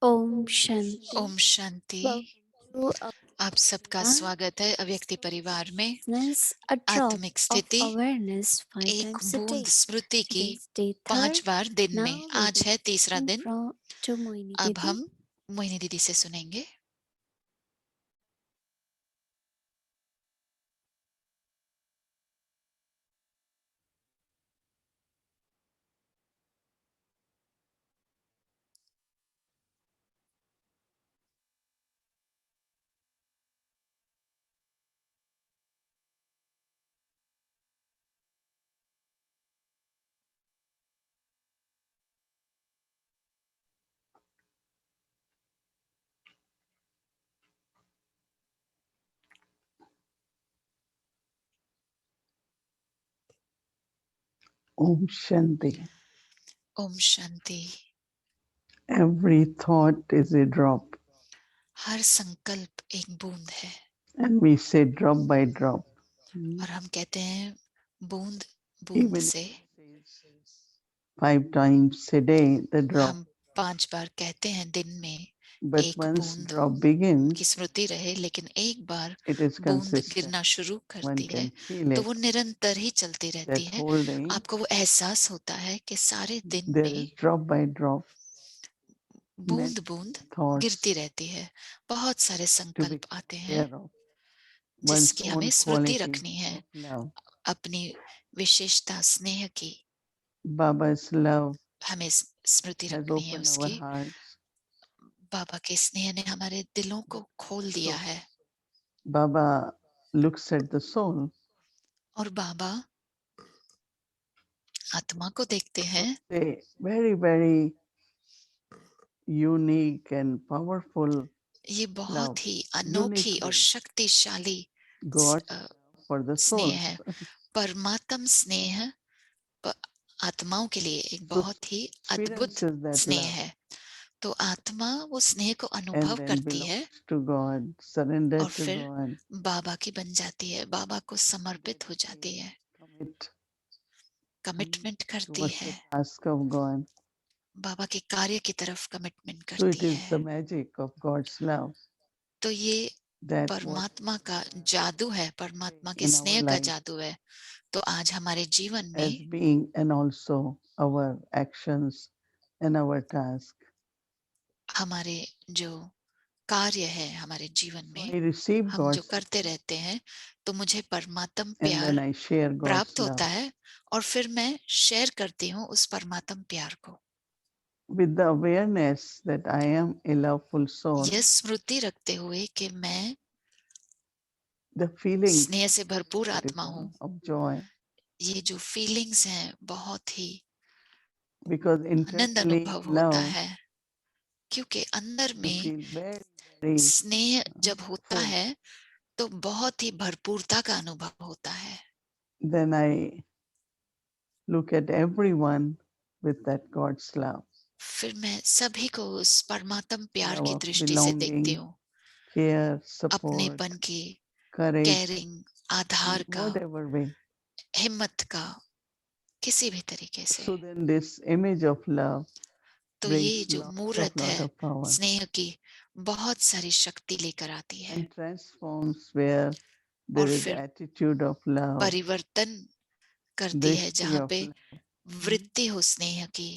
Om Shanti. Om Shanti. Welcome to आप सबका Awareness, स्वागत है अव्यक्ति परिवार में। a drop आत्मिक of स्थिति, awareness 5 एक times a बूंद day. स्मृति की Today's day 3rd. 5 बार दिन में। Now we'll आज be है तीसरा listening दिन। from to Moini अब Didi. हम मोहिनी दीदी से सुनेंगे। Om Shanti. Om Shanti. Every thought is a drop. हर संकल्प एक बूंद है। And we say drop by drop. और हम कहते हैं बूंद बूंद Even से। 5 times a day, the drop. हम 5 बार कहते हैं दिन में But एक once बूंद drop की begins, स्मृति रहे, लेकिन एक बार it is बूंद consistent. गिरना शुरू One करती है can feel तो it वो निरंतर ही चलती रहती that है। whole day आपको वो एहसास होता है कि सारे दिन there में is drop by drop, बूंद many बूंद thoughts गिरती रहती है। बहुत सारे to be संकल्प आते हैं aware of. जिसकी One's हमें own स्मृति quality रखनी है, of love. अपनी विशेषता स्नेह की Baba's love हमें स्मृति has रखनी है opened our उसकी। hearts. बाबा के स्नेह ने हमारे दिलों को खोल दिया So है। Baba looks at the soul. और बाबा आत्मा को देखते हैं। A very, very unique and powerful ये love. बहुत ही अनोखी और Uniquely शक्तिशाली God's love for the स्नेह souls. है। परमात्म स्नेह आत्माओं के लिए एक So बहुत ही अद्भुत experiences that स्नेह love है। तो आत्मा वो स्नेह को and अनुभव then करती है belongs to God, surrender और to फिर God, बाबा की बन जाती है, बाबा को समर्पित हो जाती है, commit कमिटमेंट करती towards है, the task of God. बाबा के कार्य की तरफ कमिटमेंट So it करती is the है। magic of God's love तो ये that what परमात्मा का जादू है, परमात्मा के in our स्नेह का life जादू है। तो आज हमारे जीवन as में being and also our actions and our task. हमारे जो कार्य है हमारे जीवन So में I receive हम जो God's करते रहते हैं, तो मुझे परमात्म and प्यार then I share God's प्राप्त love होता है और फिर मैं शेयर करती हूँ उस परमात्म प्यार को। with the awareness that I am a loveful soul. यह स्मृति रखते हुए कि मैं The feelings स्नेह से भरपूर आत्मा beautiful हूँ। of joy, ये जो फीलिंग्स हैं बहुत ही because आनंद internally अनुभव in होता love है, क्योंकि अंदर you में feel very, very स्नेह जब होता full. है तो बहुत ही भरपूरता का अनुभव होता है। Then I look at everyone with that God's love, फिर मैं सभी को उस परमात्म प्यार love की of दृष्टि से देखती belonging, हूँ, care, support, अपनेपन की, courage, केयरिंग, आधार in का, whatever way. हिम्मत का, किसी भी तरीके से। So then this image of love तो ये brings जो मूर्त है lot of power स्नेह की, बहुत सारी शक्ति लेकर आती है and transforms where और there is फिर attitude of love, परिवर्तन करती है drishti जहाँ of पे love. वृत्ति हो स्नेह की,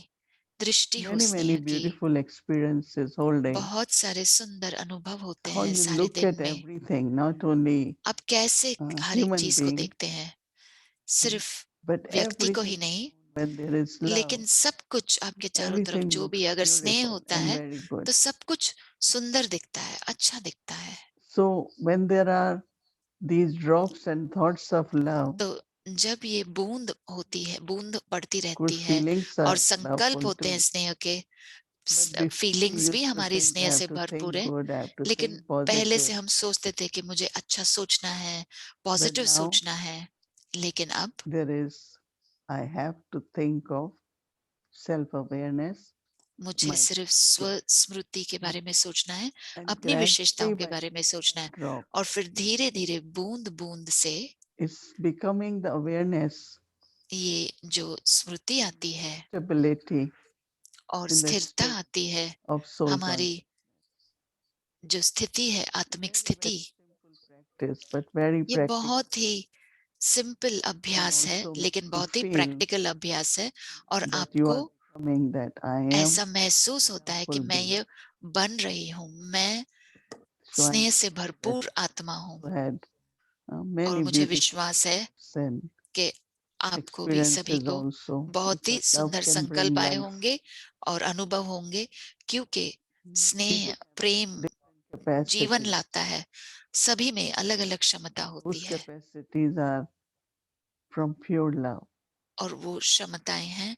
दृष्टि हो Many, many स्नेह की। beautiful experiences whole day. बहुत सारे सुंदर अनुभव होते How हैं you सारे look दिन at में। everything, not only आप कैसे हर एक human चीज को being, देखते हैं, सिर्फ but व्यक्ति को ही everything नहीं, when there is love, लेकिन सब कुछ आपके चारों तरफ everything जो looks भी अगर स्नेह beautiful होता and है very good. तो सब कुछ सुंदर दिखता है, अच्छा दिखता है। So when there are these drops and thoughts of love, तो जब ये बूंद होती है, बूंद पड़ती of course रहती है feelings और are संकल्प loveful होते हैं too. स्नेह के, But before we फीलिंग्स भी used to हमारी think I स्नेह have से to भरपूर think है, good, I have to लेकिन think पहले से positive. हम सोचते थे कि मुझे अच्छा सोचना है, But पॉजिटिव now सोचना है। लेकिन अब there is, I have to think of self-awareness, मुझे my सिर्फ स्व quality, स्मृति के बारे में सोचना है, and अपनी gradually विशेषताओं के by बारे में सोचना है, drop और फिर धीरे धीरे बूंद बूंद से is becoming the awareness, ये जो स्मृति आती है stability, और in the स्थिरता state आती है, of soul हमारी जो स्थिति है, आत्मिक स्थिति। practice, but very ये practical. बहुत ही सिंपल And अभ्यास है, also लेकिन you बहुत ही feel प्रैक्टिकल अभ्यास है, और that you आपको are becoming that I am. ऐसा महसूस होता है कि full मैं being. ये बन रही हूँ, मैं So I स्नेह know से that भरपूर आत्मा हूँ। you had और many मुझे beautiful विश्वास है and कि आपको भी, सभी experiences को also, बहुत ही because love सुंदर can bring संकल्प आए life, होंगे और अनुभव होंगे, क्योंकि स्नेह, people प्रेम different जीवन capacities. लाता है। सभी में अलग अलग क्षमता होती Those है, capacities are from pure love. और वो क्षमताएं हैं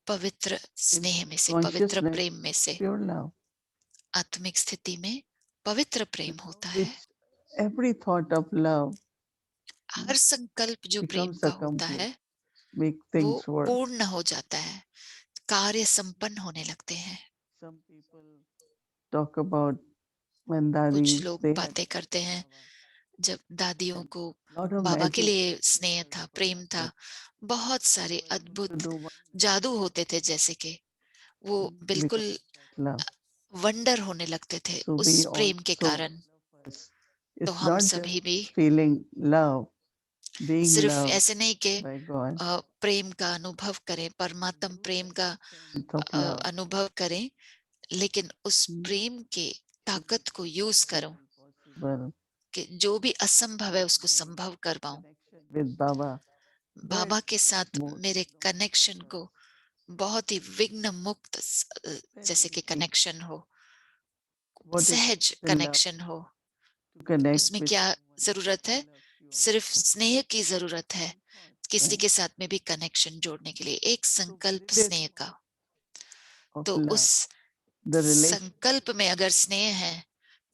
पवित्र In स्नेह में से, पवित्र consciousness, प्रेम में से। pure love. आत्मिक स्थिति में पवित्र प्रेम होता है। Which every thought of love हर संकल्प जो प्रेम becomes का होता accomplished, है, make वो things work. पूर्ण हो जाता है, कार्य संपन्न होने लगते हैं। Some people talk about when कुछ dadis लोग they had बातें करते हैं, जब दादियों and को lot of बाबा के magic लिए स्नेह था, प्रेम था, बहुत सारे to अद्भुत do one जादू होते थे, जैसे कि वो बिल्कुल because of love. वंडर होने लगते थे So उस we प्रेम के also कारण। तो it's हम not सभी भी just feeling love, being सिर्फ loved ऐसे नहीं कि by God. प्रेम का अनुभव करें, परमात्म प्रेम का Strength of love. अनुभव करें, लेकिन उस प्रेम के ताकत को यूज करो Well, कि जो भी असंभव है उसको संभव कर पाऊं। connection with Baba. बाबा के साथ Smooth. मेरे कनेक्शन को बहुत ही विघ्न मुक्त, जैसे कि कनेक्शन हो, What is सहज in love कनेक्शन हो। to connect उसमें with क्या someone जरूरत है? who loves you सिर्फ also. स्नेह की जरूरत है, किसी Right? के साथ में भी कनेक्शन जोड़ने के लिए, एक So संकल्प within स्नेह का। of तो उस love, the relation संकल्प में अगर स्नेह है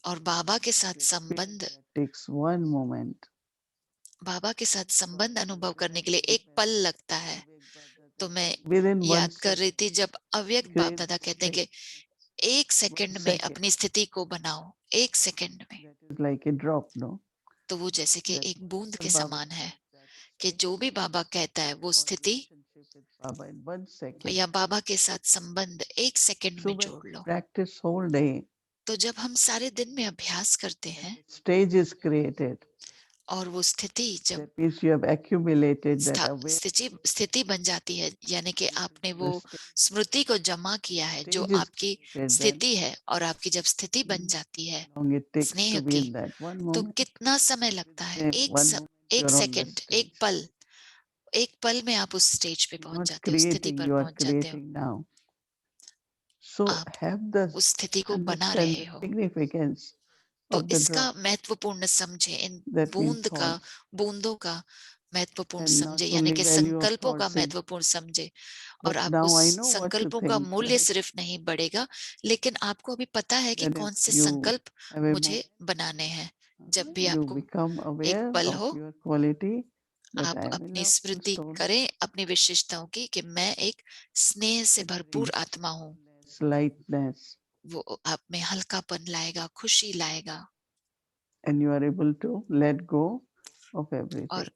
और बाबा के साथ to experience संबंध, that takes one moment. बाबा के साथ संबंध अनुभव करने के लिए एक पल लगता है। तो मैं Within one याद कर रही second, थी जब अव्यक्त बाप create दादा the कहते हैं कि state. एक सेकंड 1 में second. अपनी स्थिति को बनाओ, एक सेकंड में। That is like a drop, no? तो वो जैसे कि That एक बूंद के whatever Baba समान है says, that कि state जो भी बाबा कहता है वो or स्थिति relationship with Baba in 1 second. या बाबा के साथ संबंध एक सेकंड So में when जोड़ we low. practice whole day, तो जब हम सारे दिन में अभ्यास करते हैं stage is created. और वो स्थिति जब That means you have accumulated that स्थिति बन जाती है, यानी कि आपने वो the स्मृति को जमा किया है जो stage is आपकी created, then स्थिति है। और आपकी जब स्थिति बन जाती है how long it takes स्नेह to be की, in that one तो moment. कितना समय लगता है? In one moment एक you're on the सेकंड, एक stage. पल, एक पल में आप उस स्टेज पे You're पहुंच not जाते हो, स्थिति creating, पर you are पहुंच जाते हो। creating now. So आप have the उस स्थिति को बना understand रहे the हो। significance तो of the इसका drop. महत्वपूर्ण समझे, इन That means thoughts. बूंदों का महत्वपूर्ण And समझे, not यानी only कि value of संकल्पों का thoughts in, महत्वपूर्ण समझे। और but आप now उस I know what to संकल्पों का think, मूल्य right? सिर्फ नहीं बढ़ेगा, लेकिन आपको अभी पता है कि That कौन if से you संकल्प have a मुझे moment, बनाने हैं। जब भी you आपको become एक aware पल of हो, your quality that आप I am a अपनी loving स्मृति soul. करें अपनी विशेषताओं की कि मैं एक स्नेह से That भरपूर brings आत्मा हूँ। lightness, वो आप में हल्कापन लाएगा, खुशी लाएगा, and you are able to let go of everything. और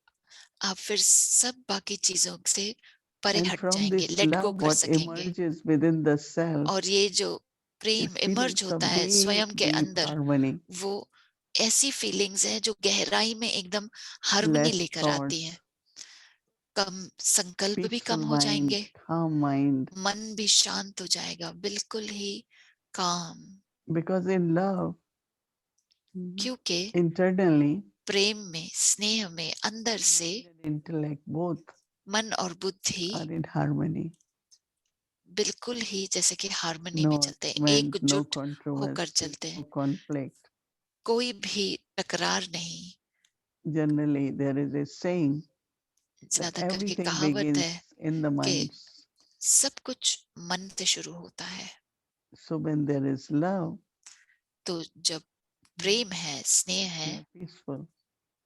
आप फिर सब बाकी चीजों से परे And हट from जाएंगे, this लेट गो love, कर what सकेंगे। emerges within the self और ये जो is प्रेम इमर्ज feelings होता of है स्वयं deep, के deep अंदर, harmony, वो ऐसी फीलिंग्स है जो गहराई में एकदम हार्मनी less लेकर आती है। thoughts, कम संकल्प भी कम peaceful हो mind, जाएंगे, calm mind. मन भी शांत हो जाएगा, बिल्कुल ही काम। Because in love, क्योंकि internally, प्रेम में, स्नेह में, अंदर से mind and intellect both मन और बुद्धि are in harmony. बिल्कुल ही जैसे कि हार्मनी में No चलते हैं, argument, no एकजुट होकर controversy, चलते no हैं, conflict. कोई भी टकरार नहीं। Generally, there is a saying that ज्यादा करके everything कहावत begins है in the कि mind. सब कुछ मन से शुरू होता है। So when there is love, तो जब प्रेम है, स्नेह है, you are peaceful.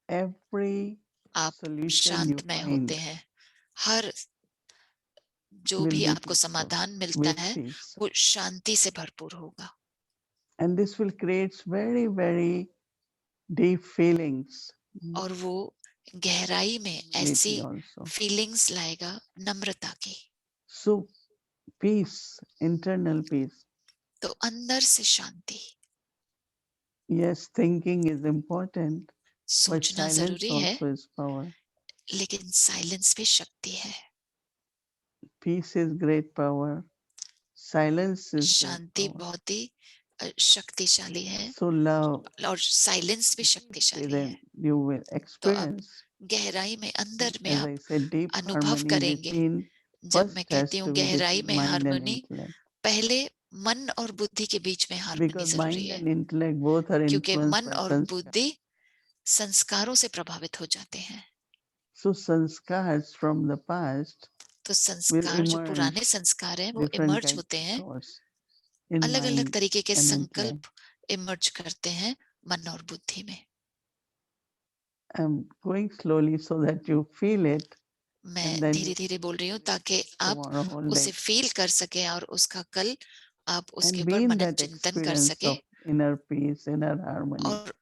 Every आप solution you शांतमय होते find हैं। हर जो will भी be आपको peaceful, समाधान मिलता with है peace. वो शांति से भरपूर होगा, And this will create very, very deep feelings. और वो गहराई में ऐसी Humility also. फीलिंग्स लाएगा, नम्रता की। So peace, internal peace. तो अंदर से शांति. Yes, thinking is important, but सोचना silence जरूरी है, also is power. लेकिन साइलेंस भी शक्ति है. Peace is great power. Silence is great Shanti power. बहुत ही शक्तिशाली है, So love और साइलेंस भी deep शक्तिशाली है. within you will तो आप experience, गहराई में, अंदर में as आप I said, deep अनुभव harmony करेंगे. between. जब मैं First कहती has हूँ to be गहराई between में mind and हार्मनी, intellect. पहले मन और बुद्धि के बीच में हार्मनी Because जरूरी mind है, and intellect both are क्योंकि influenced मन by और sanskar. बुद्धि संस्कारों से प्रभावित हो जाते हैं. So sanskars from the past तो will संस्कार जो emerge, पुराने संस्कार हैं वो different इमर्ज kinds होते of हैं, thoughts in अलग अलग mind तरीके के and संकल्प intellect. इमर्ज करते हैं मन और बुद्धि में. I'm going slowly so that you feel it, मैं and then धीरे you धीरे बोल रही हूँ ताकि आप tomorrow whole उसे day. फील कर सके और उसका कल आप उसके And ऊपर be in मनन that चिंतन कर experience सके, of inner peace, inner harmony. और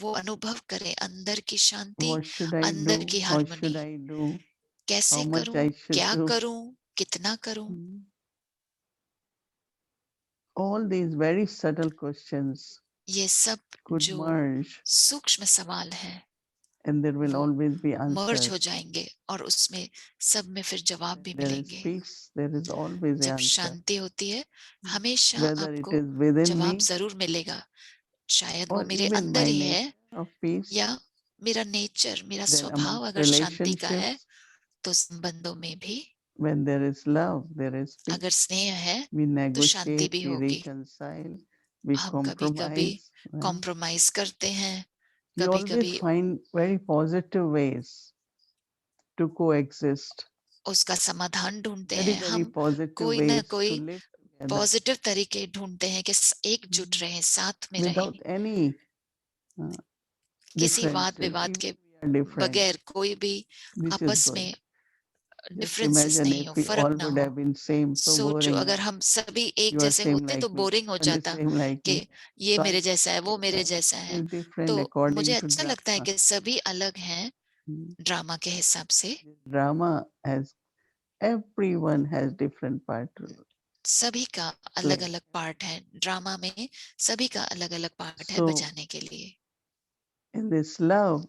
वो अनुभव करें अंदर की शांति, What should I अंदर do? की How should harmony. I do? कैसे How much करूं, I should क्या do? करूं, कितना करूं. All these very subtle questions ये सब could जो merge, सूक्ष्म सवाल हैं and there will वो always be मर्ज हो answers. जाएंगे, और उसमें सब में फिर जवाब भी When there is मिलेंगे. peace, there is always जब an answer. शांति होती है, हमेशा Whether it आपको is within जवाब me जरूर मिलेगा. शायद वो or मेरे even अंदर my ही है, nature of peace, या मेरा नेचर, मेरा then स्वभाव amongst अगर शांति का है, relationships, तो संबंधों में भी when there is love, there is अगर peace. स्नेह है We तो शांति negotiate, भी we होगी. reconcile, we हम कभी कभी compromise. Right? कॉम्प्रोमाइज करते हैं, We कभी always कभी find very positive ways to coexist. उसका समाधान ढूंढते Very, हैं. very हम positive कोई ना ways to कोई live together पॉजिटिव तरीके ढूंढते हैं कि एकजुट रहें, साथ में रहें, without any uh, किसी difference. वाद विवाद Even के we are different. बगैर कोई भी This is आपस good. में Just डिफरेंसेस imagine नहीं हो, if we फर्क all ना would हो. have been same, so सोचो boring. अगर हम सभी एक You are जैसे same होते तो like me, बोरिंग हो and you जाता same like कि me. ये So मेरे I जैसा है, वो मेरे feel जैसा है. different तो according मुझे to अच्छा लगता है drama. कि सभी अलग हैं ड्रामा के हिसाब से. Drama has everyone has different part to सभी का अलग अलग पार्ट है ड्रामा में, सभी का अलग अलग पार्ट है So बजाने के लिए. in this love,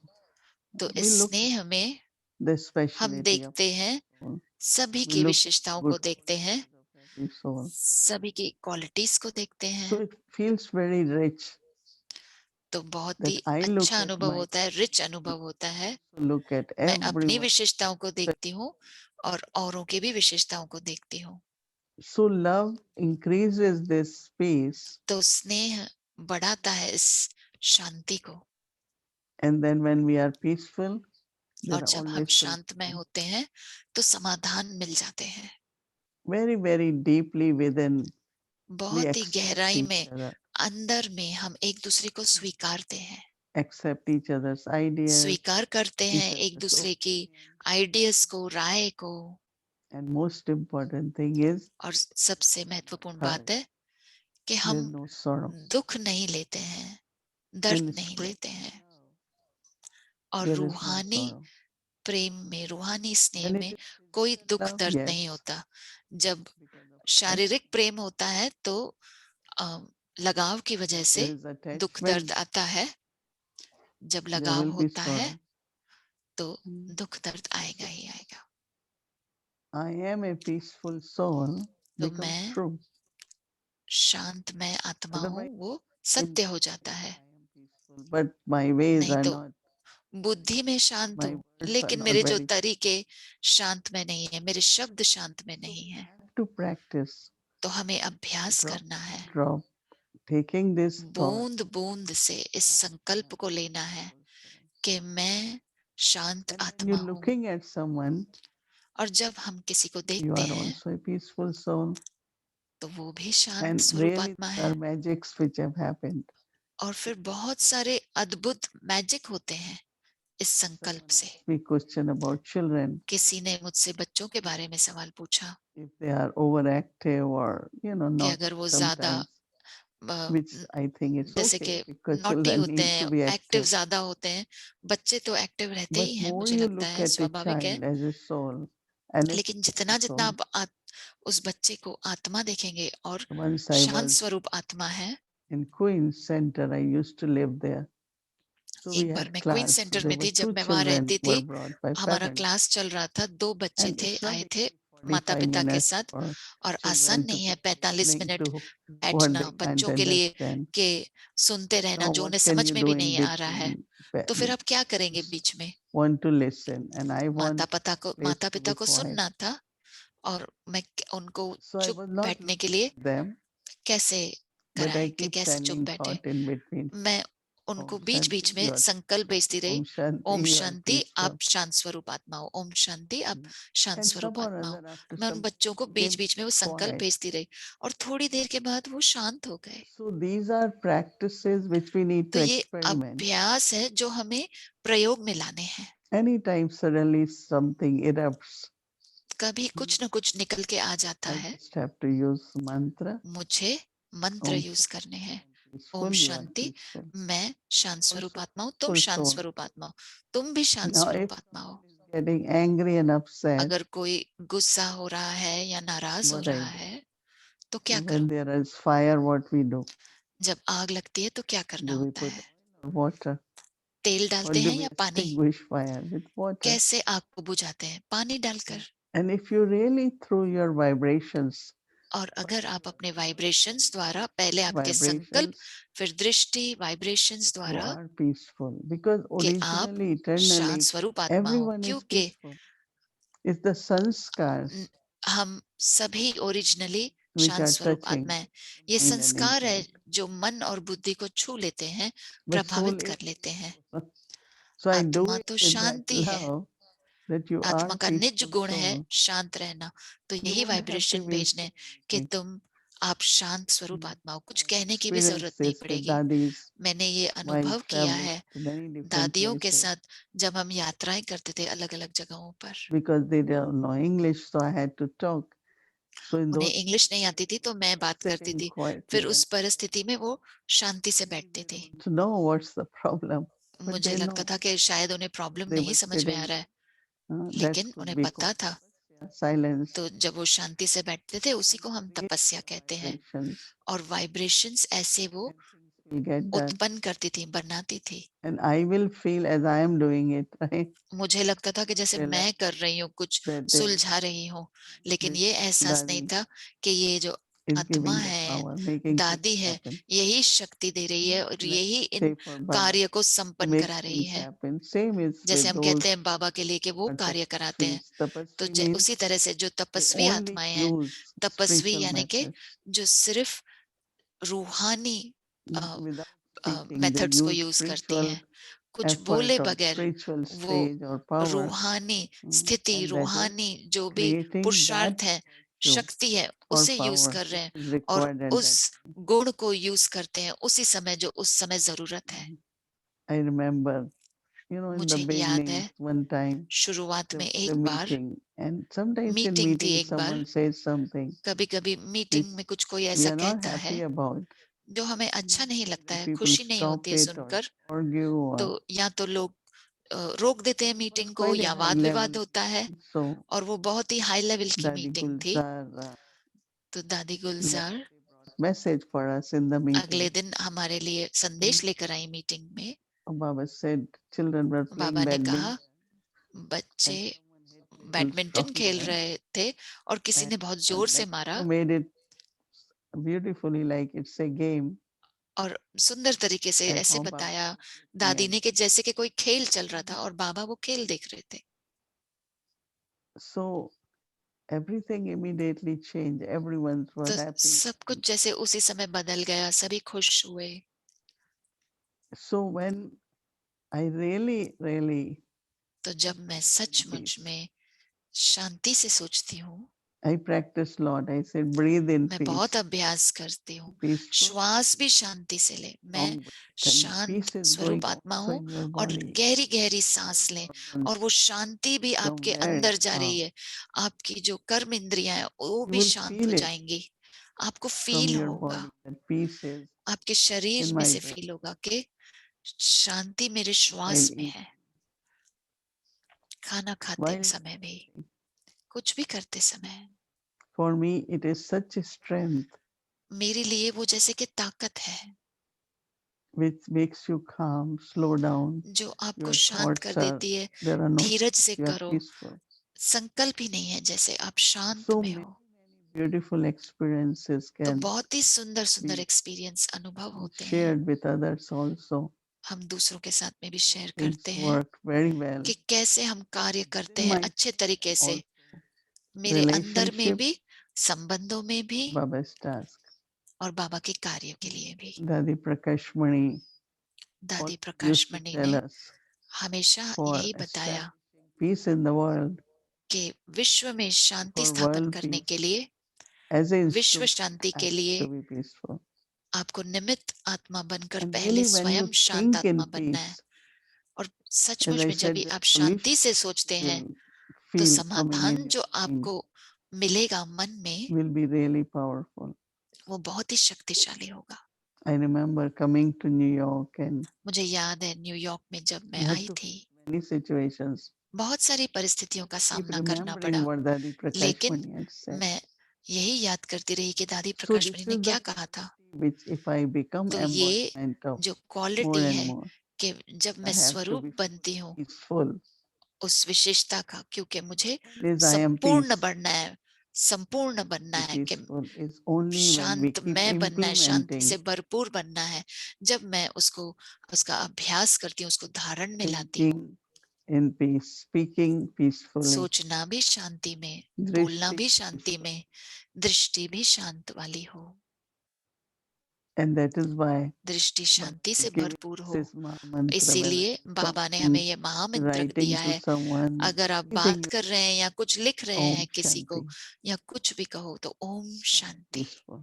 तो we इस look स्नेह में the हम speciality of देखते हैं, soul. सभी We की look विशेषताओं good को देखते हैं, qualities of every soul. सभी की क्वालिटीज को देखते So हैं. it feels very rich तो बहुत that ही I look अच्छा at अनुभव my होता है, रिच अनुभव होता है. look at मैं अपनी everyone. विशेषताओं को देखती हूँ और औरों की भी विशेषताओं को देखती हूँ. So love increases this peace, तो स्नेह बढ़ाता है इस शांति को, and then when we are peaceful, there और are जब हम always शांतमय solutions. होते हैं तो समाधान मिल जाते हैं. Very, very deeply within, we बहुत ही accept गहराई each में, other, अंदर में हम एक दूसरे को स्वीकारते हैं, accept each other's ideas, स्वीकार करते हैं each एक other's दूसरे की opinions. आइडियाज को, राय को. And most important thing is और सबसे महत्वपूर्ण courage. बात है कि There is हम no sorrow. दुख नहीं लेते हैं, दर्द In नहीं spiritual लेते हैं. love, और there is no रूहानी sorrow. प्रेम में, रूहानी स्नेह When it में is कोई physical दुख love, दर्द नहीं yes, होता. जब because of attachment, शारीरिक प्रेम होता है तो लगाव की वजह when से there is दुख दर्द attachment, आता है. जब there लगाव will be होता है sorrow. तो दुख दर्द आएगा ही आएगा. I am a peaceful soul तो becomes मैं true. शांतमय आत्मा हूँ, Otherwise, वो in सत्य हो जाता thinking है. I am peaceful, but my ways नहीं are तो not. बुद्धि में शांत My हूँ, words are लेकिन not मेरे जो very. तरीके शांत में नहीं है, मेरे शब्द शांत में So नहीं we है. have to practice तो हमें अभ्यास drop करना है, by drop, taking this thought. बूंद बूंद से इस संकल्प को लेना है कि मैं शांत And when आत्मा you're हूँ. looking at someone, और जब हम किसी को you देखते are हैं also a peaceful soul. तो वो भी शांत And स्वरूप really, आत्मा there है. are magics which have happened. और फिर बहुत सारे अद्भुत मैजिक होते हैं इस संकल्प से. We question about children किसी ने मुझसे बच्चों के बारे में सवाल पूछा if they are overactive or कि not अगर वो ज्यादा sometimes, which I think it's जैसे okay कि because नॉटी children होते need हैं, to be एक्टिव active. ज्यादा होते हैं. बच्चे तो एक्टिव रहते But ही हैं, more मुझे you लगता look है at a स्वाभाविक है. child as a soul and a लेकिन जितना peaceful जितना soul, आप उस बच्चे को आत्मा देखेंगे और Once I शांत was स्वरूप आत्मा है। in Queen's Center, I used to live there. So we एक बार had मैं क्वीन class. सेंटर There में were थी, जब 2 मैं वहां children रहती were थी। brought by हमारा parents. क्लास चल रहा था, 2 बच्चे And थे, it's not आए थे easy, माता 45 पिता के minutes साथ, for और आसान children to नहीं है keep 45 listening minute to what बैठना they can't बच्चों के लिए understand. कि सुनते रहना Now जो what उन्हें can समझ you में do भी in नहीं आ रहा है। between? तो फिर आप क्या करेंगे Just बीच में? want to listen, and I माता want पिता को place माता to पिता be को quiet. सुनना था, और मैं उनको So I चुप was not बैठने के looking लिए at them, कैसे but I कराएं कि keep कैसे चुप sending बैठे। thought in between. मैं उनको Om बीच Shanti, बीच में you are संकल्प भेजती रही, Om Shanti, Om you are Shanti peaceful. आप शांत स्वरूप आत्मा हो, ओम शांति आप शांत And स्वरूप some or आत्मा हो। other after मैं उन some बच्चों को बीच became बीच में वो संकल्प quiet. भेजती रही, और थोड़ी देर के बाद वो शांत हो गए। So these are practices which we need तो to ये experiment. अभ्यास है जो हमें प्रयोग में लाने हैं। Anytime suddenly something erupts, कभी कुछ न कुछ निकल के आ जाता I है, just have to use mantra. मुझे मंत्र Om यूज करने हैं। peaceful, Om you are Shanti, peaceful. मैं शांत स्वरूप Also आत्मा हूँ, तुम full शांत soul. स्वरूप आत्मा हो, तुम भी शांत Now स्वरूप if आत्मा हो। someone is getting angry and upset, अगर कोई गुस्सा हो रहा है या नाराज हो what I रहा do? है तो क्या When करूं? there is fire, what we do? जब आग लगती है तो क्या करना Do we होता put है? oil or water? तेल Or डालते do हैं we या पानी? extinguish fire with water? कैसे आग को बुझाते हैं? पानी डालकर। And if you really through your vibrations, और अगर आप अपने वाइब्रेशंस द्वारा, पहले आपके संकल्प, vibrations, फिर दृष्टि, वाइब्रेशंस you द्वारा are peaceful. Because कि आप originally, शांत eternally, स्वरूप आत्मा हो, everyone is क्योंकि peaceful. It's the sanskars हम सभी ओरिजिनली which शांत are स्वरूप touching आत्मा है। ये mind and संस्कार है intellect. जो मन और बुद्धि को छू लेते हैं, But soul प्रभावित is कर लेते हैं। peaceful. So I do आत्मा it तो with that शांति है, love that you आत्मा are का निज peaceful गुण है soul. शांत रहना। तो You यही won't have to vibration be भेजने कि speaking. तुम आप शांत स्वरूप आत्मा हो, कुछ कहने की भी Experience जरूरत नहीं this with पड़ेगी। dadis मैंने ये while अनुभव किया traveling है to many different दादियों के places. साथ, जब हम यात्राएं करते थे अलग अलग जगहों पर। Because they don't know English, so I had to talk. So in उन्हें those इंग्लिश नहीं आती थी तो मैं बात करती sitting थी, quietly फिर and उस परिस्थिति में वो शांति से बैठती थी। to know what's the problem, but मुझे they लगता know था कि शायद उन्हें प्रॉब्लम they नहीं were समझ में आ sitting. रहा है, That लेकिन could उन्हें be पता called था। silence. तो जब वो शांति से बैठते थे उसी And को you हम raise तपस्या your कहते हैं। vibrations और वाइब्रेशंस ऐसे वो and things will get done. उत्पन्न करती थी, बनाती थी। And I will feel as I am doing it, right? मुझे लगता था कि जैसे मैं Relax कर रही हूँ, कुछ that they सुलझा रही हूँ, लेकिन this ये एहसास नहीं daddy था कि ये जो is आत्मा giving the है, power, making दादी things है, happen. यही शक्ति दे रही है और Like यही say इन for Baba कार्य को to संपन्न make करा रही things है। happen. Same is जैसे with हम those कहते हैं बाबा के लिए कि वो are कार्य कराते हैं, tapasvis. तो Tapasvi means उसी तरह से जो they तपस्वी only आत्माएं हैं, use तपस्वी spiritual यानी कि methods जो सिर्फ रूहानी without speaking. They मेथड्स को use यूज करती spiritual हैं, कुछ effort बोले or बगैर। spiritual वो stage or power, रूहानी स्थिति, and that is रूहानी जो भी creating that पुरुषार्थ है, virtue शक्ति है, or उसे यूज power कर रहे which हैं, is और required at उस that. गुण को यूज करते हैं उसी समय जो उस समय जरूरत है। I remember, in the मुझे याद beginning, है one time शुरुआत there में was a एक बार meeting, and sometimes in meeting थी, meetings एक बार someone says something कभी कभी which मीटिंग में कुछ कोई we ऐसा are not कहता है happy about. जो हमें अच्छा नहीं लगता Either है, people खुशी नहीं होती stop है it or सुनकर। argue, तो or या तो लोग रोक देते हैं it was मीटिंग को, quite a या high वाद विवाद level. होता है, So और वो बहुत ही हाई लेवल की Daddy मीटिंग थी। Gulzar तो दादी next Gulzar day brought message for us in the अगले meeting. दिन हमारे लिए संदेश लेकर आई मीटिंग में। Baba said children were playing बाबा ने कहा badminton बच्चे and someone hit little badminton खेल strongly, रहे थे और किसी ने बहुत जोर and से that मारा, made it beautifully like it's a game. और सुंदर तरीके से And ऐसे how Baba बताया was looking दादी at ने कि जैसे कि कोई खेल चल रहा था और बाबा वो खेल देख रहे थे। so everything immediately changed. Everyone was तो happy. सब कुछ जैसे उसी समय बदल गया, सभी खुश हुए। So when I really तो जब मैं सचमुच में शांति से सोचती हूँ, I practice lot. I said breathe in मैं peace, बहुत अभ्यास करती हूँ, peaceful. श्वास भी शांति से ले। मैं Long breath, and शांत peace is स्वरूप going आत्मा also हूँ in your और body. गहरी गहरी सांस लें, Organs और वो शांति भी become आपके very अंदर जा calm. रही है। आपकी जो कर्म इंद्रियां हैं वो You भी will शांत हो feel it जाएंगी, आपको from फील your होगा, body that peace is आपके शरीर in में my से breath फील होगा कि शांति मेरे while श्वास में eating. है। खाना खाते While समय भी, eating. कुछ भी करते समय, For me, it is such a strength मेरे लिए वो जैसे कि ताकत है which makes you calm, slow down. जो आपको Your शांत कर thoughts are, देती है। there are no, धीरज से you are करो, peaceful. संकल्प ही नहीं है, जैसे आप शांत So में many हो। beautiful experiences तो can बहुत ही सुंदर सुंदर be एक्सपीरियंस अनुभव होते हैं, shared with others also. हम दूसरों के साथ में भी शेयर Things करते हैं work very well. कि कैसे हम कार्य करते In हैं my अच्छे तरीके से, also मेरे अंदर में relationship, भी, संबंधों में भी, Baba's task. और बाबा के कार्य के लिए भी। Dadi Prakashmani दादी used Prakash to Mani tell ने us हमेशा for यही बताया establishing peace in the world, कि विश्व में शांति for स्थापन world करने peace, के लिए, as a विश्व instrument शांति के has लिए to be peaceful. आपको निमित्त आत्मा बनकर And पहले really, when स्वयं you शांत think in आत्मा बनना है। peace, और as सचमुच I में जब said, भी the आप solution शांति से सोचते हैं will तो feel coming समाधान in जो your mind आपको मिलेगा मन में, will be really powerful. वो बहुत ही शक्तिशाली होगा। I remember coming to New York and मुझे याद है न्यूयॉर्क में जब we मैं had आई to थी, face many situations. बहुत सारी परिस्थितियों का Keep सामना करना remembering पड़ा, what Dadi Prakash लेकिन Mani had said. मैं यही याद करती रही कि दादी So प्रकाश this मणि ने is the क्या कहा था। quality which if I become तो ये embodiment of जो more क्वालिटी and है more, कि जब I मैं have to स्वरूप be बनती हूँ peaceful. उस विशेषता का, क्योंकि मुझे This I am संपूर्ण peace. बनना है, संपूर्ण बनना Be है कि peaceful is only when we शांत keep मैं बनना है, शांति से implementing भरपूर बनना है। जब मैं उसको, उसका अभ्यास करती हूँ, उसको धारण में लाती हूँ, thinking in peace, speaking peacefully, सोचना भी शांति में, बोलना drishti भी शांति peaceful. में, दृष्टि भी शांत वाली हो, And that is why दृष्टि Baba शांति is से giving भरपूर us हो। this mantra when इसीलिए बाबा ने हमें someone ये is महामंत्र writing दिया to है, someone, अगर आप anything बात you कर रहे हैं या कुछ लिख रहे Om हैं किसी को, Shanti, या कुछ भी कहो, तो ओम I am शांति, peaceful.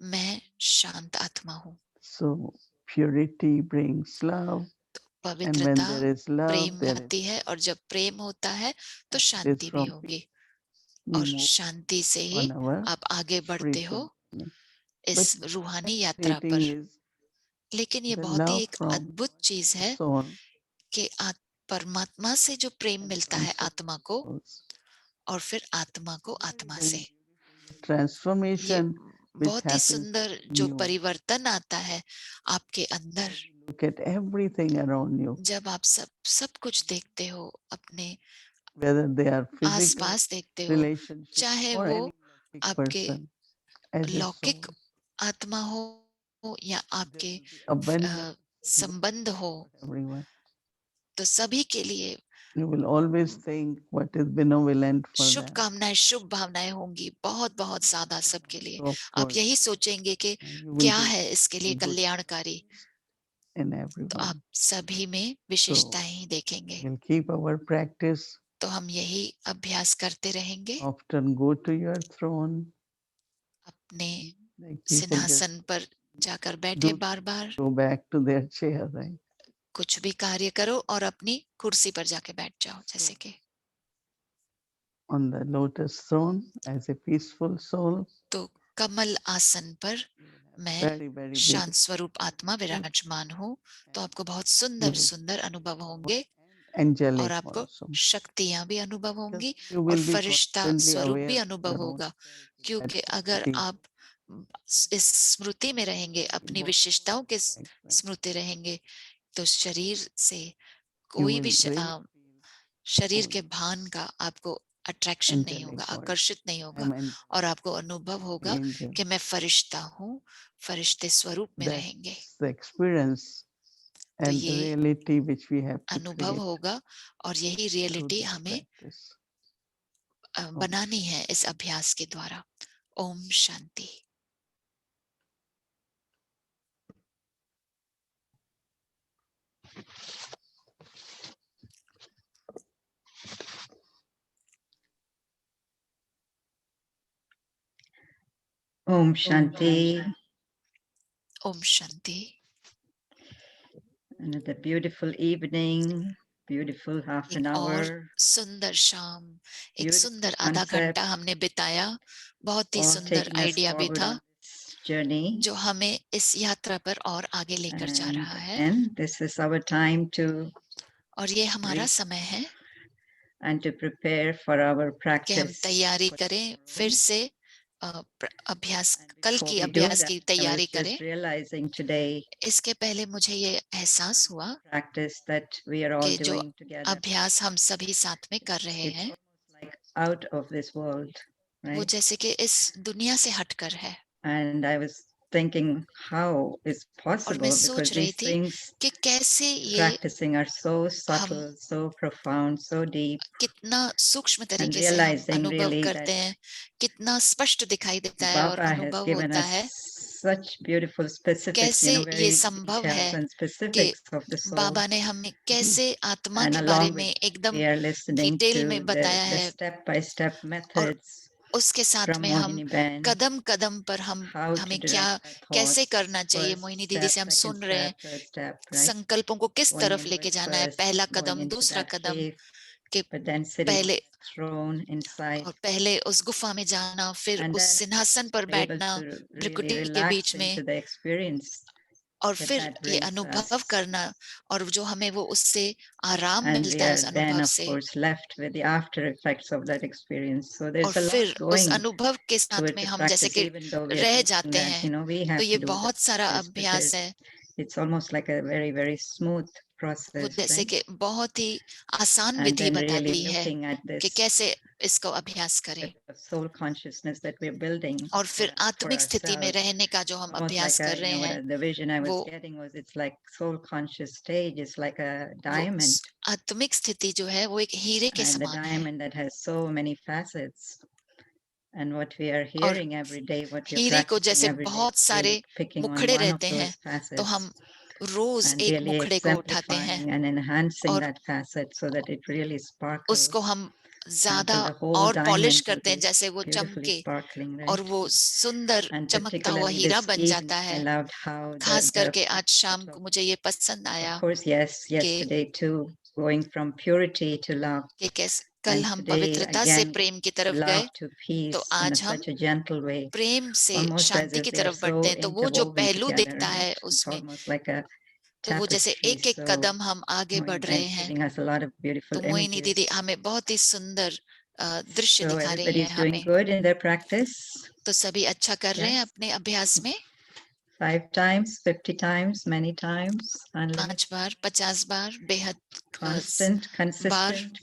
मैं शांत आत्मा हूँ। So purity brings love, and when पवित्रता there is love, Prem there is लाती है, और जब प्रेम होता है तो and it is शांति भी from होगी, peace we और move शांति से ही on our आप आगे बढ़ते हो spiritual journey. इस But रूहानी यात्रा fascinating पर। is लेकिन ये the बहुत ही love एक from अद्भुत चीज the है soul कि परमात्मा से जो प्रेम and मिलता from है soul आत्मा को, to souls. और फिर आत्मा को Very, आत्मा very से, beautiful ये transformation which बहुत ही happens सुंदर in जो you परिवर्तन आता है आपके अंदर, as you look at everything around you, जब आप सब कुछ देखते हो, अपने whether they are physical आसपास देखते हो, relationship चाहे or वो any leukic आपके person, as a लौकिक soul, आत्मा हो या there आपके will be abundance and good संबंध हो, for everyone. तो सभी के लिए You will always think what is benevolent for them. शुभकामनाएं, शुभ भावनाएं होंगी, बहुत बहुत ज्यादा सबके लिए। So of आप course, यही सोचेंगे कि you will क्या be है इसके लिए good कल्याणकारी, in तो आप everyone. सभी में So विशेषताएं ही देखेंगे। we'll keep our practice. तो हम यही अभ्यास करते रहेंगे, Often go to your throne. अपने Like people just सिंहासन पर जाकर बैठे do bar bar, go back to their chair, right? कुछ भी कार्य करो और अपनी कुर्सी पर जाके बैठ जाओ, जैसे कि On the lotus throne as a peaceful soul, तो कमल आसन पर मैं very, very शांत beautiful. स्वरूप आत्मा विराजमान हूँ, तो आपको बहुत You सुंदर will सुंदर अनुभव होंगे, और angelic आपको also. शक्तियां भी अनुभव Because होंगी, you और will be फरिश्ता constantly स्वरूप भी aware of अनुभव your own होगा, self, क्योंकि that अगर quality, आप इस स्मृति में रहेंगे, अपनी emotion, विशेषताओं के like that. स्मृति रहेंगे, तो शरीर से You कोई भी will really feel शरीर full, के भान का आपको अट्रैक्शन नहीं होगा, angelic body. आकर्षित नहीं I होगा, am an और आपको अनुभव होगा angel. कि मैं फरिश्ता हूँ, फरिश्ते स्वरूप में रहेंगे। That's the experience तो and ये reality which we have to अनुभव create होगा, और यही through रियलिटी this हमें practice. बनानी है इस अभ्यास के द्वारा। Om Shanti. Om Shanti. Om Shanti. Another beautiful evening, beautiful half an एक और hour, सुंदर शाम, एक beautiful सुंदर आधा concept घंटा हमने बिताया, बहुत ही for सुंदर taking us आइडिया भी forward था, on this journey. जो हमें इस यात्रा पर और आगे लेकर जा And रहा है। again, this is our time to और ये हमारा bring समय है and to prepare for our कि हम practice. तैयारी for करें tomorrow. फिर से अभ्यास And कल before की we do अभ्यास that, की I was तैयारी करें। just realizing today इसके पहले मुझे ये एहसास हुआ practice that we are all कि जो doing together. अभ्यास हम सभी साथ में कर रहे It's हैं almost like out of this world, वो right? जैसे कि इस दुनिया से हटकर है। And I was thinking how it's और मैं possible because सोच रही these थी things कि कैसे ये practicing are so subtle, so profound, so deep, कितना सूक्ष्म and तरीके से हम realizing अनुभव really करते that हैं, कितना स्पष्ट दिखाई देता है और Baba has अनुभव given होता us है such beautiful specifics, कैसे ये very संभव details है and कि specifics of the soul. बाबा ने हमें कैसे आत्मा And के बारे along में with एकदम we are listening detail to में बताया the है step-by-step और methods उसके साथ from में हम Mohini Ben, कदम कदम पर हम how to हमें direct क्या our कैसे thoughts, करना चाहिए first मोहिनी दीदी step, से हम second सुन रहे हैं step, third step, right? संकल्पों को किस Going तरफ into लेके it जाना है first, पहला going कदम into दूसरा that कदम cave, कि but then sitting on पहले that throne inside, और पहले उस गुफा में जाना फिर and उस then सिंहासन पर able बैठना to really भ्रिकुटी के relax बीच में into the experience और that फिर that ये brings अनुभव us. करना और जो हमें वो उससे आराम And we मिलता है are उस then, अनुभव of से course, left with the after effects of that experience. So और there's a lot फिर उस going अनुभव के to साथ it में to हम जैसे practice, कि even though we are रह thinking जाते that, हैं we तो have ये to do बहुत सारा this, but अभ्यास है it's almost like a very, very smooth वो process, जैसे right? कि बहुत ही आसान And विधि then really बताती है looking at कि this कैसे इसको अभ्यास करें soul consciousness that we're building और for, फिर for आत्मिक स्थिति में ourselves. रहने का जो हम Almost अभ्यास like कर a, रहे हैं the vision I was वो getting was it's like soul conscious stage is like a वो diamond, आत्मिक स्थिति जो है वो एक हीरे के and the समान है diamond that has so many facets. And what we are और hearing every day, what we're हीरे को practicing जैसे every day, बहुत is सारे really picking on मुखड़े one of रहते हैं those तो facets हम रोज and एक really मुखड़े को उठाते हैं exemplifying and enhancing और that facet so that it really sparkles उसको हम ज्यादा until the whole और पॉलिश diamond will करते हैं be जैसे वो beautifully चमके sparkling, और right? वो सुंदर And चमकता हुआ particularly हीरा this बन evening, जाता I है loved how खास the करके आज शाम को मुझे ये पसंद of आया course, yes, कि yesterday too, going from purity to love, कैसे कल and हम today पवित्रता से again प्रेम की तरफ गए love to तो peace in आज हम such a gentle way, प्रेम से almost as शांति if की they are तरफ so बढ़ते हैं तो वो जो interwoven पहलू together, दिखता है right? It's उसमें almost like a तो वो जैसे tapestry. एक एक So कदम हम आगे बढ़ Mohini रहे Ben हैं giving us a lot of beautiful तो मोहिनी images. दीदी हमें बहुत ही सुंदर दृश्य So दिखा रही everybody हैं is doing हमें good in their practice. तो सभी अच्छा कर रहे हैं Yes, अपने अभ्यास में 5 times, 50 times, many times, unlimited, 5 बार 50 बार बेहद constant, बार consistent.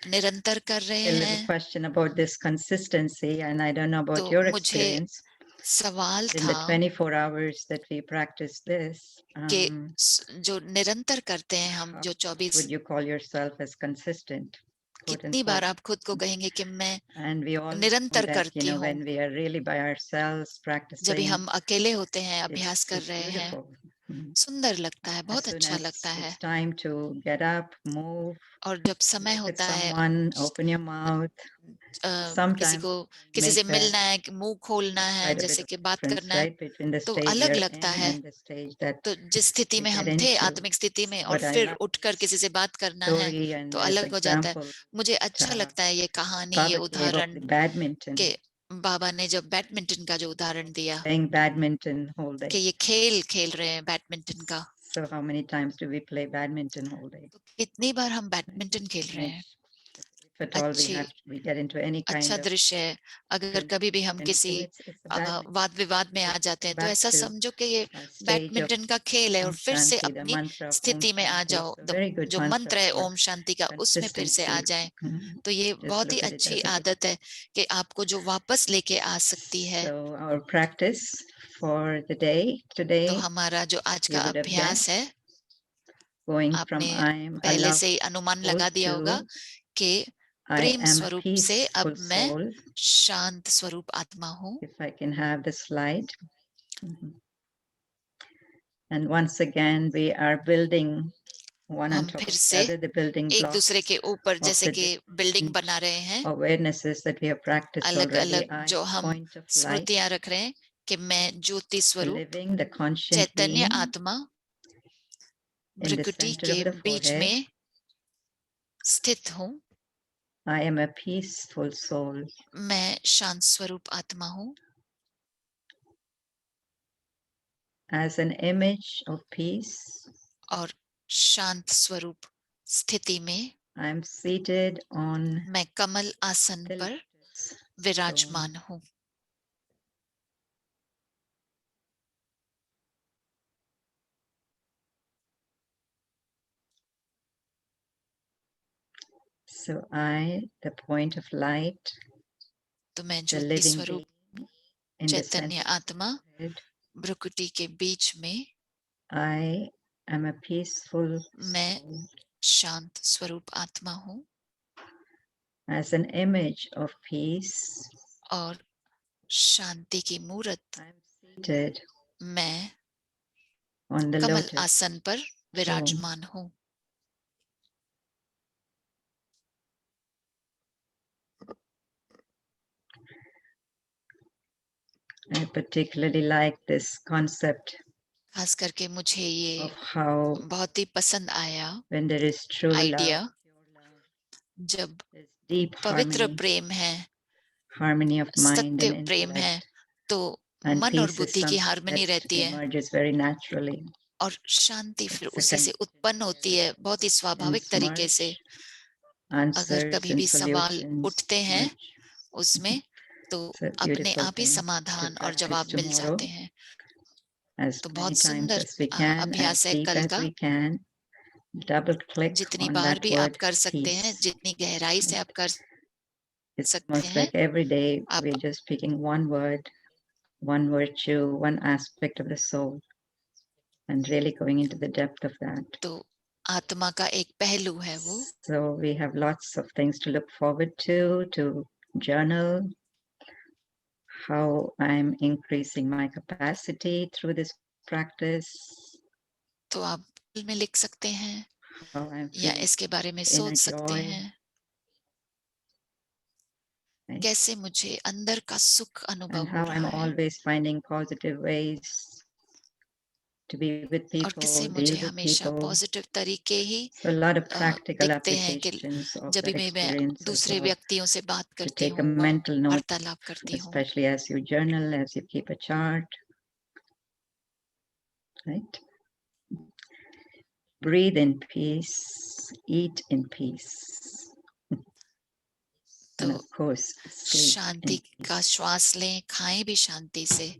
निरंतर कर रहे A little हैं question about this consistency, and I don't know तो about your मुझे experience. सवाल In the था 24 hours that we practice this, कि जो निरंतर करते हैं हम how जो 24 would you call yourself as consistent? Quote कितनी बार unquote. आप खुद को कहेंगे कि मैं And we all know निरंतर that, करती हूँ when we are really by ourselves जब भी practicing, हम अकेले होते हैं अभ्यास it's, कर it's रहे हैं beautiful. Mhm. सुंदर लगता है As बहुत soon अच्छा as लगता है it's time to get up, move, और जब समय look at होता है someone, open your mouth, किसी sometimes को we किसी से make मिलना है मुंह खोलना है quite a bit जैसे of कि बात difference, करना है right, between the तो stage अलग we're लगता in है and the stage that तो जिस स्थिति we में get हम थे into. आत्मिक स्थिति में और But I फिर love उठकर किसी से बात करना है story and तो this अलग हो जाता है example मुझे अच्छा that लगता है ये कहानी ये Baba gave of उदाहरण the badminton, के बाबा ने जब बैडमिंटन का जो उदाहरण दिया playing badminton whole कि day. ये खेल खेल रहे हैं बैडमिंटन का So how many times do we play badminton whole day? तो कितनी बार हम बैडमिंटन खेल And रहे हैं if at all अच्छी we get into any kind अच्छा of दृश्य है अगर कभी भी हम किसी it's the badminton. वाद विवाद में आ जाते हैं तो Back ऐसा to समझो कि ये a stage of बैडमिंटन का खेल है और Om फिर से Shanti, the अपनी mantra of Om स्थिति में आ Shanti. जाओ So very good जो mantra मंत्र है for ओम शांति का उसमें फिर से आ consistency. जाए तो ये Just बहुत ही look at it अच्छी as a आदत है कि आपको जो वापस लेके आ सकती है So our practice for the day तो today, हमारा जो आज का you would have अभ्यास guessed, है going from आपने I am a पहले love से ही अनुमान soul लगा दिया होगा to कि I प्रेम am a स्वरूप से अब peaceful मैं soul. शांत स्वरूप आत्मा हूँ If I can have the slide. And once again, we are building one on हम top फिर of the से other, the building एक blocks दूसरे के ऊपर of जैसे the कि बिल्डिंग different बना रहे हैं awarenesses that we have practiced अलग already. अलग I, जो हम point of light, स्मृतियां रख रहे हैं कि मैं ज्योति the स्वरूप living, the conscient Chaitanya being आत्मा in the भ्रिकुटी center के of the बीच forehead. में स्थित हूँ I am a peaceful soul. मैं शांत स्वरूप आत्मा हूँ As an image of peace, और शांत स्वरूप स्थिति में I'm seated on मैं कमल आसन the पर lotus stone. विराजमान हूँ। So I, the point of light, तो मैं the ज्योति living स्वरूप being in the Chaitanya center of आत्मा the head, भ्रुकुटी के बीच में I am a peaceful मैं soul. शांत स्वरूप आत्मा हूँ As an image of peace, और शांति की मूर्त I'm seated मैं on the कमल lotus आसन पर stone. विराजमान हूँ। I particularly like this concept खास करके मुझे ये of how बहुत ही पसंद आया when there is true idea, love, pure love, जब there's deep पवित्र harmony, प्रेम है, harmony of mind सत्य and प्रेम है, intellect, तो and मन और peace is बुद्धि की something हार्मनी that रहती है emerges very naturally. और शांति फिर It's a उसी से उत्पन्न होती है बहुत ही and स्वाभाविक तरीके से। अगर answers कभी and भी सवाल solutions उठते हैं emerge. उसमें, तो It's a अपने beautiful आप ही thing to समाधान और practice जवाब मिल tomorrow जाते हैं। as तो many बहुत times सुंदर as we can, as अभ्यास है deep कल as का। we can. Double click जितनी on बार that भी आप word कर सकते हैं, peace. जितनी गहराई से आप कर It's सकते almost हैं, like every day आप we're just picking one word, one virtue, one aspect of the soul, and really going into the depth of that. तो आत्मा का एक पहलू है वो। So we have lots of things to look forward to journal how I'm increasing my capacity through this practice, तो आप दिल में लिख सकते हैं how I'm या feeling इसके बारे में inner सोच सकते joy, हैं, right? कैसे मुझे अंदर का सुख अनुभव And हो how I'm रहा है always finding positive ways to be with और people, कैसे मुझे deal with हमेशा people. पॉजिटिव तरीके ही So a lot of practical दिखते हैं कि applications of जब भी that मैं experience as दूसरे well. व्यक्तियों से बात To करती take a हूँ, mental note, वार्तालाप करती हूँ, especially as you journal, as you keep a chart, right? Breathe in peace, eat in peace, and तो of course, sleep Shanti in का peace. श्वास लें, खाएं भी शांति से,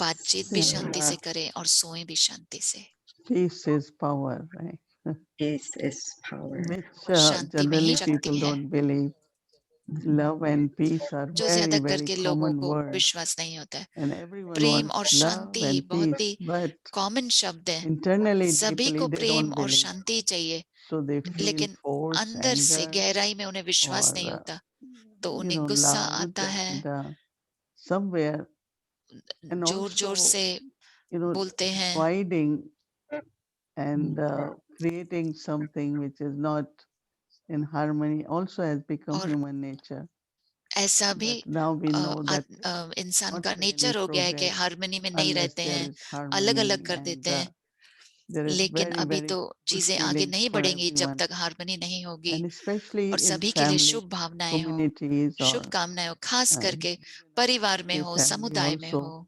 बातचीत भी So, शांति से करें और सोएं भी शांति से। peace is power, right? Peace is power. Which शांति में ही generally शक्ति people है, don't believe. Love and peace are जो very, ज्यादा very करके लोगों common को words, विश्वास नहीं होता है। and everyone प्रेम wants और love शांति and बहुत peace, ही but कॉमन शब्द है, internally, सभी deeply, को they प्रेम don't और believe. शांति चाहिए, So they feel लेकिन force, अंदर से anger, गहराई में उन्हें विश्वास or नहीं होता, तो you उन्हें know, गुस्सा loud, आता है, and somewhere, and जोर जोर also, से you know, बोलते हैं dividing and creating something which is not in harmony also has become और human nature. ऐसा भी But now we know that इंसान not का really नेचर हो गया है कि progress हार्मनी में नहीं unless रहते there हैं, is अलग अलग harmony, कर and देते हैं, there is लेकिन very, अभी very तो good चीजें आगे feelings नहीं for बढ़ेंगी जब everyone, तक हार्मनी नहीं होगी and especially और in सभी के लिए family शुभ भावनाएं हो, communities or शुभकामनाएं हो, खास uh, करके परिवार में a हो, family समुदाय में also. हो,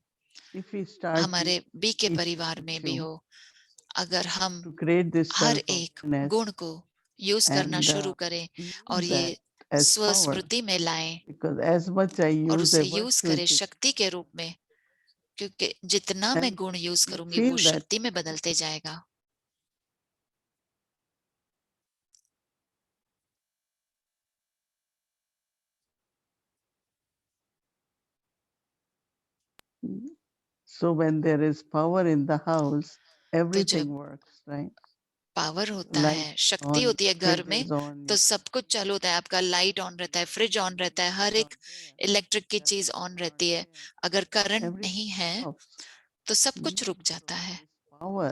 If we start हमारे using बी के each परिवार में भी virtue हो, अगर हम to create this हर एक self-awareness गुण को यूज करना and शुरू करें और use ये that as power, स्वस्मृति में लाएं because as much I और use उसे a यूज virtue, करें शक्ति के रूप में, क्योंकि जितना मैं and गुण यूज you करूंगी वो feel that शक्ति में बदलते जाएगा। so when there is power in the house, तो everything जब works, right? पावर होता Light है, is शक्ति on, होती है घर fridge में, is on, तो सब कुछ चालू होता है, आपका लाइट ऑन रहता है, फ्रिज ऑन रहता है, हर एक इलेक्ट्रिक की चीज ऑन रहती है। अगर करंट everything नहीं है stops. तो सब Hmm. कुछ रुक जाता So है। this power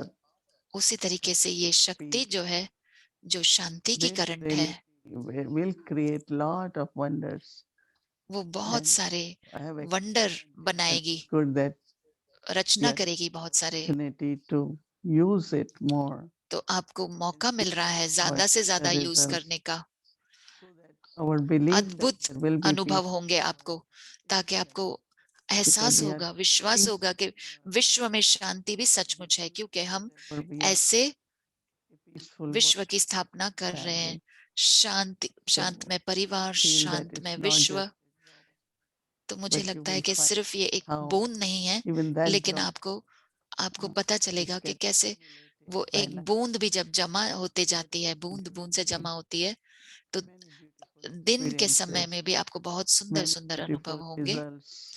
उसी तरीके से ये शक्ति जो है, जो शांति की really, करंट है, really will create lot of wonders. वो बहुत And सारे I have wonder experienced it. बनाएगी, It's good that Rachna you करेगी बहुत सारे। opportunity to use it more. तो आपको मौका मिल रहा है ज्यादा से ज्यादा The यूज results. करने का। So that our belief that अद्भुत there will be अनुभव peace, होंगे आपको, ताकि आपको because एहसास we are होगा, विश्वास creating होगा कि विश्व में शांति भी सचमुच है, क्योंकि हम where we are ऐसे a peaceful विश्व world, की स्थापना कर रहे हैं family. शांतमय परिवार, feel that शांतमय it's not विश्व, just, तो मुझे but you लगता है will कि find सिर्फ ये एक how बूंद नहीं है, even that लेकिन drop आपको uh, पता is चलेगा कि get कैसे वो by एक life. बूंद भी जब जमा होते जाती है, बूंद बूंद से जमा होती है, तो दिन के समय में भी आपको बहुत सुंदर Many सुंदर beautiful अनुभव होंगे, results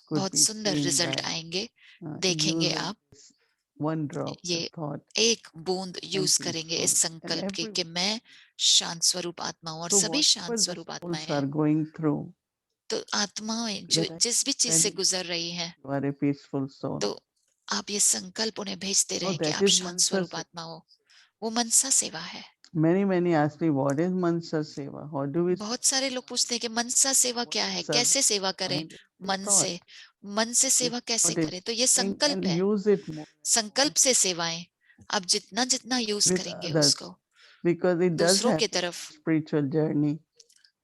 could बहुत be सुंदर seen रिजल्ट by आएंगे, देखेंगे using आप this one drop, the ये thought, एक बूंद and यूज करेंगे इस peaceful, and संकल्प के कि everyone. मैं शांत स्वरूप आत्मा हूं, और So सभी शांत whatever the स्वरूप आत्माएं souls are हैं। going through, तो आत्माएं जो that जिस भी चीज when से गुजर रही हैं, you are a peaceful soul. तो आप ये संकल्प उन्हें भेजते So रहें कि that आप is शांत Mansa स्वरूप Seva. आत्मा हो। वो मनसा सेवा है। Many ask me, what is Mansa Seva? How do we बहुत सारे लोग पूछते हैं कि मनसा सेवा क्या है, serve कैसे सेवा करें? behind it? मन Thought. से, मन से सेवा कैसे What is करें? तो ये saying, संकल्प and है, use it more संकल्प से सेवाएं आप जितना जितना यूज with करेंगे others, उसको, because it does दूसरों की happen तरफ, spiritual journey.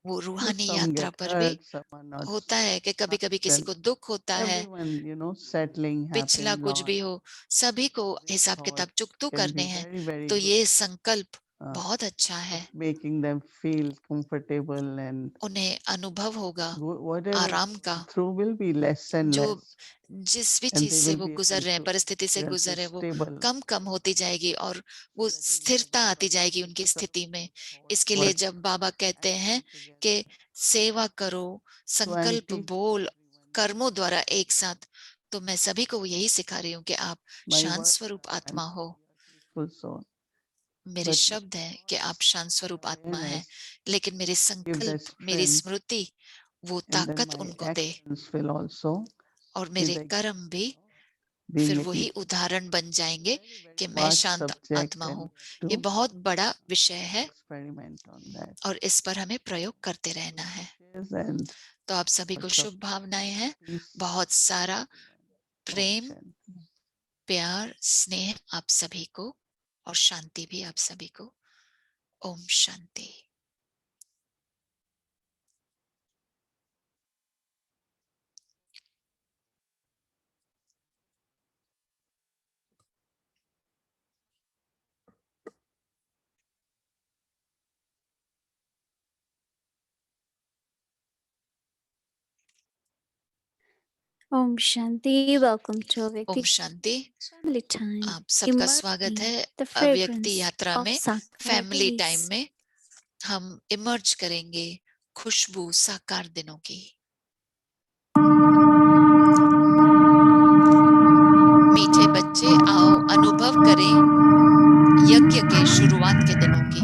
वो So रूहानी some यात्रा get पर भी hurt, some are not होता है कि कभी कभी किसी well. को दुख होता है, Everyone, settling पिछला happens कुछ on. भी हो, सभी को This हिसाब thought किताब चुकतू can करने be हैं। very तो good, ये संकल्प बहुत of अच्छा है, making them feel comfortable, and उन्हें अनुभव होगा whatever आराम का, through will be less and जो less, जिस भी and चीज they से will वो be गुजर able रहे हैं, to परिस्थिति से feel गुजर रहे हैं, वो stable. कम कम होती जाएगी और वो स्थिरता आती जाएगी उनकी स्थिति में। इसके लिए Work. जब बाबा कहते हैं कि सेवा करो, So I'm संकल्प teaching बोल, कर्मों द्वारा एक साथ, तो मैं सभी को यही सिखा रही हूँ कि आप my शांत words स्वरूप are, आत्मा हो। peaceful soul. मेरे But शब्द हैं कि आप शांत स्वरूप आत्मा हैं, awareness लेकिन मेरे give the संकल्प, मेरी strength, स्मृति वो and then ताकत my उनको दे, actions will also और be मेरे the कर्म भी being फिर a वही teacher. उदाहरण बन जाएंगे कि मैं Vast शांत subject, आत्मा and हूँ। we ये have बहुत बड़ा विषय है experiment on that. और इस पर हमें प्रयोग करते रहना है। And तो आप सभी को lots of शुभ भावनाएं हैं, peace, बहुत सारा प्रेम, Shanti. प्यार, स्नेह आप सभी को, और शांति भी आप सभी को। Om Shanti. Om Shanti. Welcome to Om Avyakti Shanti. Family Time. आप सबका स्वागत Immersing है the अव्यक्ति fragrance यात्रा of में, Sakar फैमिली टाइम days. में। हम इमर्ज करेंगे खुशबू साकार दिनों की। मीठे बच्चे आओ अनुभव करें यज्ञ के शुरुआत के दिनों की।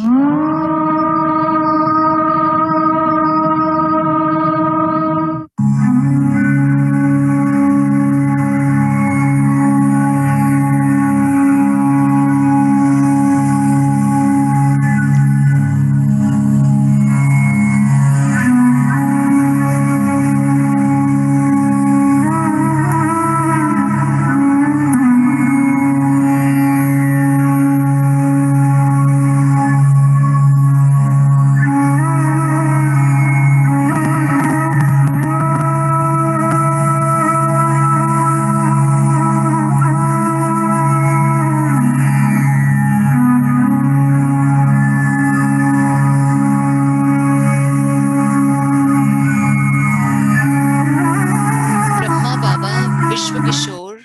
विश्व किशोर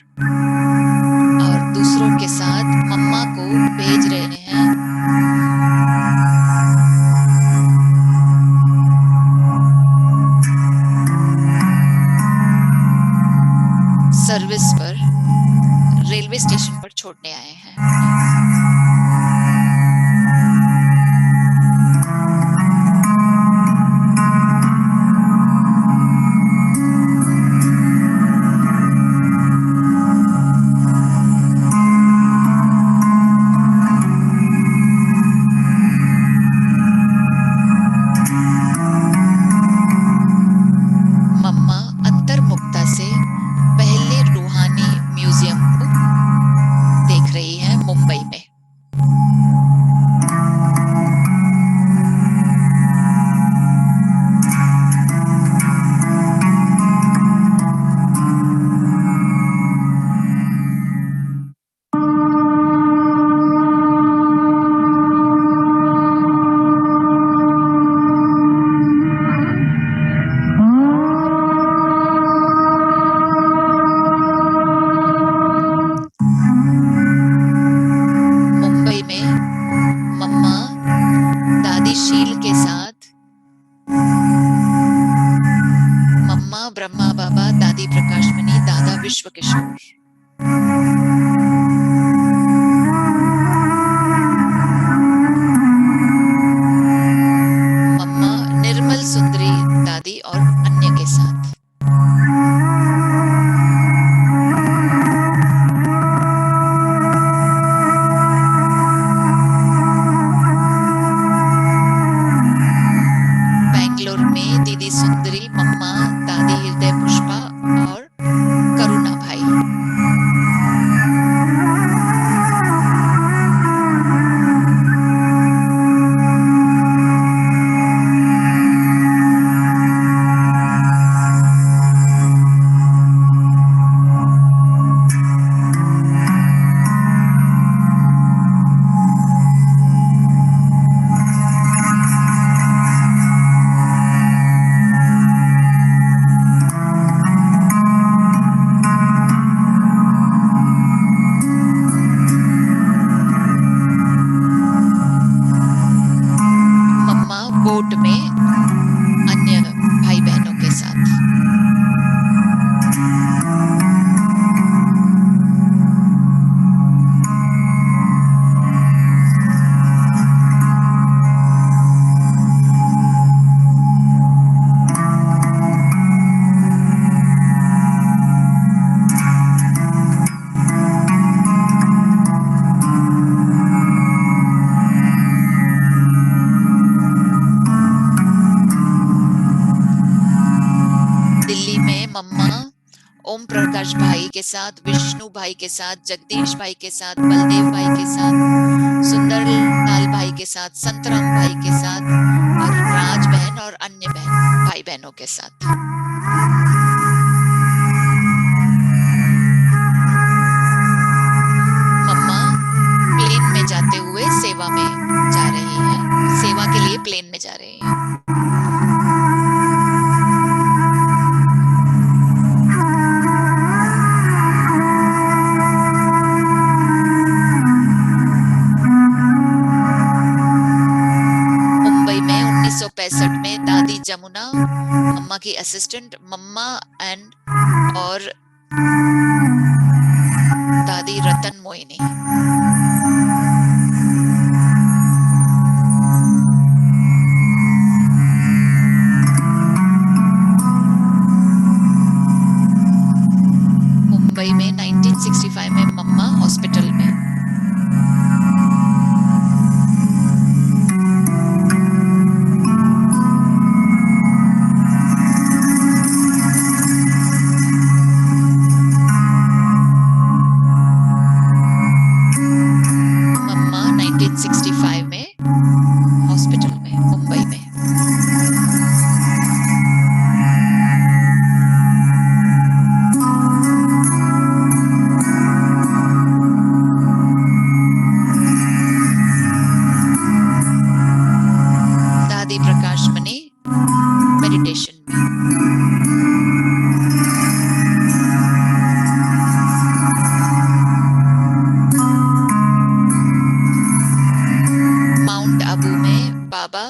और दूसरों के साथ मम्मा को भेज रहे हैं। सर्विस पर, रेलवे स्टेशन पर छोड़ने आए हैं। मम्मा अंतर्मुक्ता से पहले रूहानी म्यूजियम को देख रही है मुंबई में। विश्व किशोर। मम्मा निर्मल सुंदरी दादी और अन्य के साथ। बेंगलोर में दीदी सुंदरी, मम्मा, दादी हृदय पुष्पा और करुणा भाई। मम्मा बोट में अन्य भाई बहनों के साथ। दिल्ली में मम्मा ओम प्रकाश भाई के साथ, विष्णु भाई के साथ, जगदीश भाई के साथ, बलदेव भाई के साथ, सुंदर लाल भाई के साथ, संतराम भाई के साथ और राज बहन और अन्य भाई बहनों के साथ। मम्मा प्लेन में जाते हुए सेवा में जा रही हैं, सेवा के लिए प्लेन में जा रही हैं। मुंबई में 1965 में दादी जमुना, मम्मा की असिस्टेंट मम्मा एंड और दादी रतन मोहिनी। मुंबई में 1965 में मम्मा हॉस्पिटल में। मम्मा 1965 में हॉस्पिटल में मुंबई में। दादी प्रकाश मणि मेडिटेशन में। माउंट आबू में बाबा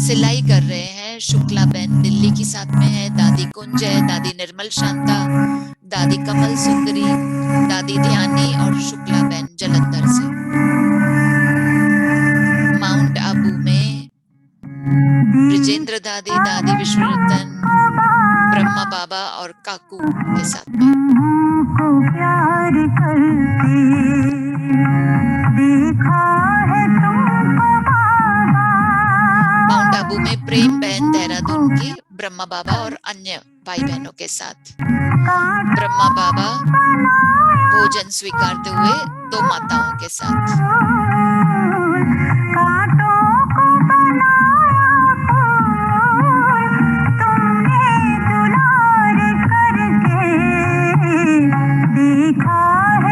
सिलाई कर रहे हैं, शुक्ला बहन दिल्ली की साथ में है, दादी कुंज है, दादी निर्मल शांता, दादी कमल सुंदरी, दादी ध्यानी और शुक्ला बहन जलंधर से। माउंट आबू में ब्रिजेंद्र दादी, दादी विश्वरतन, ब्रह्मा बाबा और काकू के साथ में। माउंट आबू में प्रेम बहन देहरादून की, ब्रह्मा बाबा और अन्य भाई बहनों के साथ। ब्रह्मा बाबा भोजन स्वीकारते हुए दो माताओं के साथ।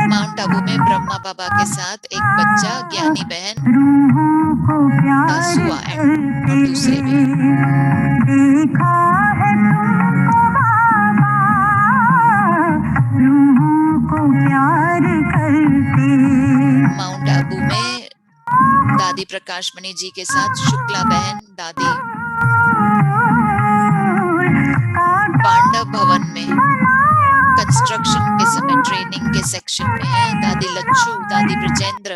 माउंट आबू में ब्रह्मा बाबा के साथ एक बच्चा, ज्ञानी बहन, सुआ और दूसरे भी। माउंट आबू में दादी प्रकाश मणि जी के साथ शुक्ला बहन, दादी पांडव भवन में इंस्ट्रक्शन के समय ट्रेनिंग के सेक्शन में है। दादी लच्छू, दादी ब्रजेंद्र,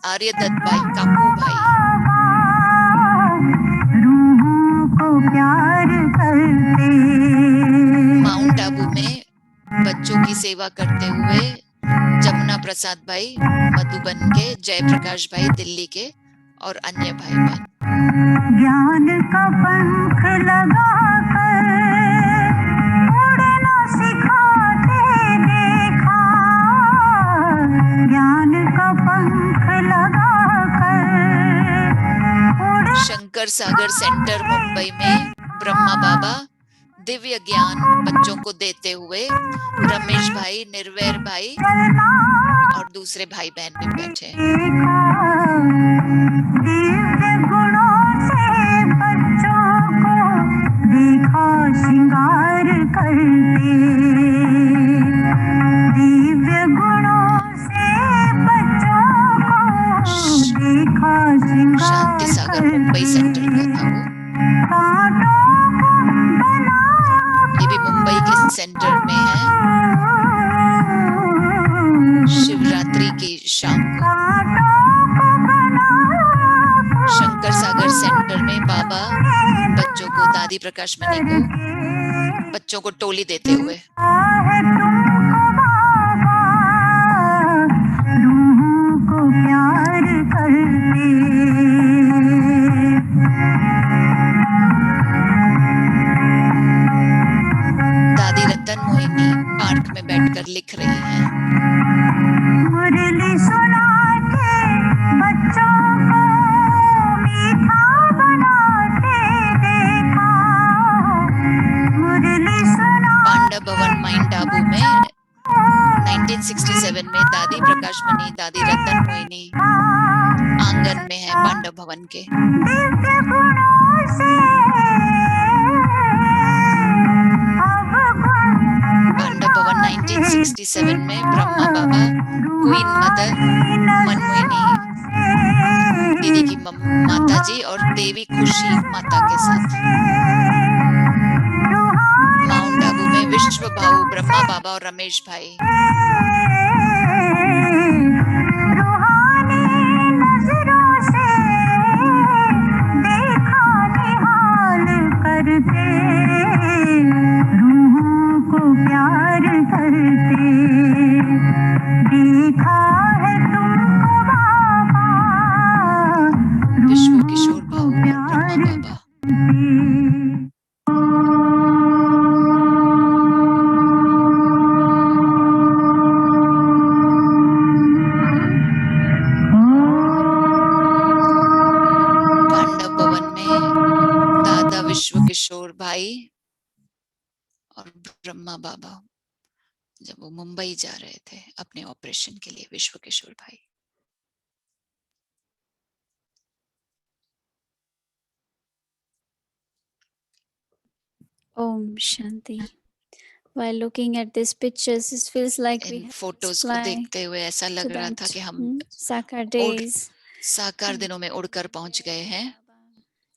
आर्यदत्त भाई, काकू भाई, माउंट आबू में बच्चों की सेवा करते हुए जमुना प्रसाद भाई मधुबन के, जयप्रकाश भाई दिल्ली के और अन्य भाई बहन। ज्ञान का पंख लगा कर उड़ना सिखाते देखा, ज्ञान का पंख लगा कर शंकर सागर सेंटर मुंबई में ब्रह्मा बाबा दिव्य ज्ञान बच्चों को देते हुए रमेश भाई, निर्वैर भाई और दूसरे भाई बहन भी बैठे हैं। दिव्य गुणों से बच्चों को देखा श्रृंगार करते, दिव्य गुणों से बच्चों को देखा श्रृंगार शांति सागर मुंबई सेंटर का था वो। ये भी मुंबई के सेंटर में है। शिवरात्रि की शाम को शंकर सागर सेंटर में बाबा बच्चों को, दादी प्रकाश मणि को बच्चों को टोली देते हुए। दादी रतन मोहिनी पार्क में बैठकर लिख रही हैं। मुरली सुना के बच्चों को मीठा बनाते देखा, मुरली सुना। पांडव भवन माइंड आबू में 1967 में दादी प्रकाश मणि, दादी रतन मोहिनी आंगन में है पांडव भवन के। दिव्य गुणों से पांडव भवन 1967 में ब्रह्मा बाबा, क्वीन मदर मनमोहिनी दीदी की माता जी और देवी खुशी माता के साथ। माउंट आबू में विश्व भाऊ ब्रह्मा बाबा और रमेश भाई। रूहानी नजरों से देखा निहाल करते, रूहों को प्यार करते, देखा है तुमको बाबा, विश्व किशोर भाऊ और ब्रह्मा बाबा। पांडव भवन में दादा विश्व किशोर भाई और ब्रह्मा बाबा जब वो मुंबई जा रहे थे अपने ऑपरेशन के लिए, विश्व किशोर भाई। Om Shanti. While looking at these pictures, it feels like we in have photos को fly देखते हुए ऐसा to लग रहा था that कि हम Sakar days. साकार दिनों में उड़कर पहुंच गए हैं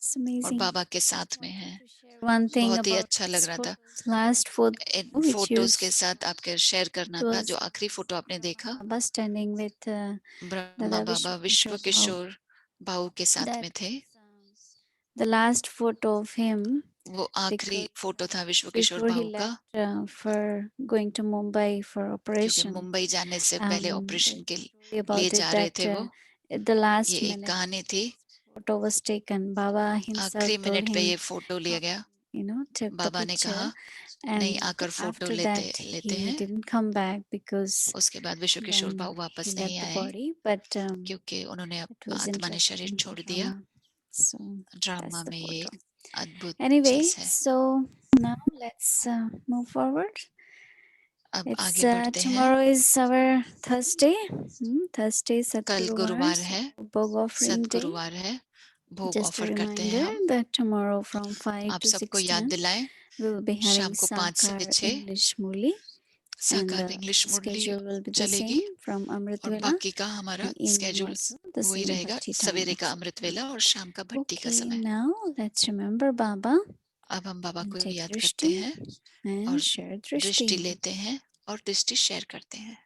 It's और amazing. बाबा के साथ में हैं। One thing बहुत ही about अच्छा लग रहा था। last photo in which photos के you साथ आपके शेयर करना था। was जो आखिरी फोटो आपने देखा, Baba standing with Brahma Dada बाबा विश्व Vishwa किशोर भाऊ के साथ That में थे। the last photo of him वो आखिरी because फोटो था विश्व किशोर before he भाऊ का, left for going to Mumbai for क्योंकि operation. मुंबई जाने से पहले ऑपरेशन के Story about लिए it जा रहे that थे वो। at the last ये एक minute कहानी थी। photo was taken. Baba himself आखिरी told मिनट पे him, ये फोटो लिया गया। took the बाबा ने picture, कहा नहीं, and आकर फोटो after लेते that लेते he हैं। didn't come back because उसके बाद विश्व किशोर then भाऊ he वापस left नहीं the आए body, but क्योंकि उन्होंने it was आत्मा ने शरीर interesting छोड़ दिया। drama. So drama that's the में ये photo. अद्भुत Anyway, चीज है। so now let's move forward. अब It's आगे बढ़ते हैं। tomorrow is our Thursday. Thursday कल Sadguruvar, गुरुवार है, Bhog offering day. सदगुरुवार है, भोग Just a ऑफर करते हैं reminder हम। that tomorrow from 5 आप to सबको याद 6:10 दिलाएं, we will be शाम having को 5 से Sakar 6 English Murli, and Sakar the English Murli schedule will be the चलेगी same from Amrit और Vela, बाकी का हमारा and evening schedule also the वही same रहेगा, Bhakti time सवेरे का etc. अमृत वेला और शाम का भट्टी का Okay, समय। now let's remember Baba. अब हम बाबा को Take याद करते drishti हैं and और share दृष्टि drishti. लेते हैं और दृष्टि शेयर करते हैं।